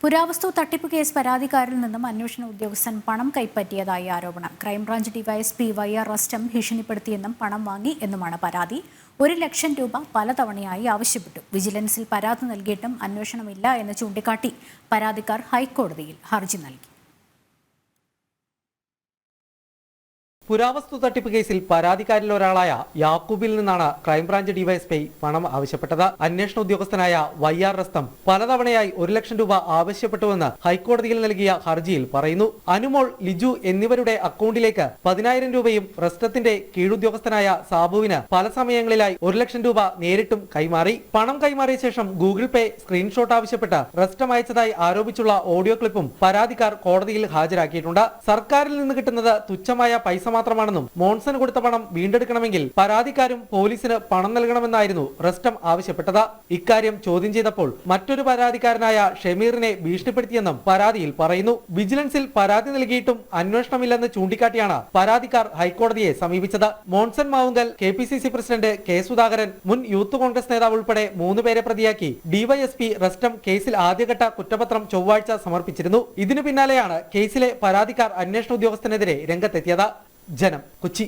പുരാവസ്തു തട്ടിപ്പ് കേസ് പരാതിക്കാരിൽ നിന്നും അന്വേഷണ ഉദ്യോഗസ്ഥൻ പണം കൈപ്പറ്റിയതായി ആരോപണം. ക്രൈംബ്രാഞ്ച് ഡിവൈഎസ്പി YR റസ്റ്റം ഭീഷണിപ്പെടുത്തിയെന്നും പണം വാങ്ങി എന്നുമാണ് പരാതി. 1 ലക്ഷം രൂപ പലതവണയായി ആവശ്യപ്പെട്ടു. വിജിലൻസിൽ പരാതി നൽകിയിട്ടും അന്വേഷണമില്ല എന്ന് ചൂണ്ടിക്കാട്ടി പരാതിക്കാർ ഹൈക്കോടതിയിൽ ഹർജി നൽകി. പുരാവസ്തു തട്ടിപ്പ് കേസിൽ പരാതിക്കാരിൽ ഒരാളായ യാക്കൂബിൽ നിന്നാണ് ക്രൈംബ്രാഞ്ച് ഡിവൈഎസ്പി പണം ആവശ്യപ്പെട്ടത്. അന്വേഷണ ഉദ്യോഗസ്ഥനായ YR റസ്തം പലതവണയായി 1 ലക്ഷം രൂപ ആവശ്യപ്പെട്ടുവെന്ന് ഹൈക്കോടതിയിൽ നൽകിയ ഹർജിയിൽ പറയുന്നു. അനുമോൾ, ലിജു എന്നിവരുടെ അക്കൗണ്ടിലേക്ക് 10,000 രൂപയും റസ്റ്റത്തിന്റെ കീഴുദ്യോഗസ്ഥനായ സാബുവിന് പല സമയങ്ങളിലായി 1 ലക്ഷം രൂപ നേരിട്ടും കൈമാറി. പണം കൈമാറിയ ശേഷം ഗൂഗിൾ പേ സ്ക്രീൻഷോട്ട് ആവശ്യപ്പെട്ട് റസ്റ്റം അയച്ചതായി ആരോപിച്ചുള്ള ഓഡിയോ ക്ലിപ്പും പരാതിക്കാർ കോടതിയിൽ ഹാജരാക്കിയിട്ടുണ്ട്. സർക്കാരിൽ നിന്ന് കിട്ടുന്നത് തുച്ഛമായ പൈസ മാത്രമാണെന്നും മോൺസൺ കൊടുത്ത പണം വീണ്ടെടുക്കണമെങ്കിൽ പരാതിക്കാരും പോലീസിന് പണം നൽകണമെന്നായിരുന്നു റസ്റ്റം ആവശ്യപ്പെട്ടത്. ഇക്കാര്യം ചോദ്യം ചെയ്തപ്പോൾ മറ്റൊരു പരാതിക്കാരനായ ഷമീറിനെ ഭീഷണിപ്പെടുത്തിയെന്നും പരാതിയിൽ പറയുന്നു. വിജിലൻസിൽ പരാതി നൽകിയിട്ടും അന്വേഷണമില്ലെന്ന് ചൂണ്ടിക്കാട്ടിയാണ് പരാതിക്കാർ ഹൈക്കോടതിയെ സമീപിച്ചത്. Monson Mavunkal, KPCC president K Sudhakaran, മുൻ യൂത്ത് കോൺഗ്രസ് നേതാവ് ഉൾപ്പെടെ 3 പേരെ പ്രതിയാക്കി ഡിവൈഎസ്പി റസ്റ്റം കേസിൽ ആദ്യഘട്ട കുറ്റപത്രം ചൊവ്വാഴ്ച സമർപ്പിച്ചിരുന്നു. ഇതിനു പിന്നാലെയാണ് കേസിലെ പരാതിക്കാർ അന്വേഷണ ഉദ്യോഗസ്ഥനെതിരെ രംഗത്തെത്തിയത്. ജനം, കൊച്ചി.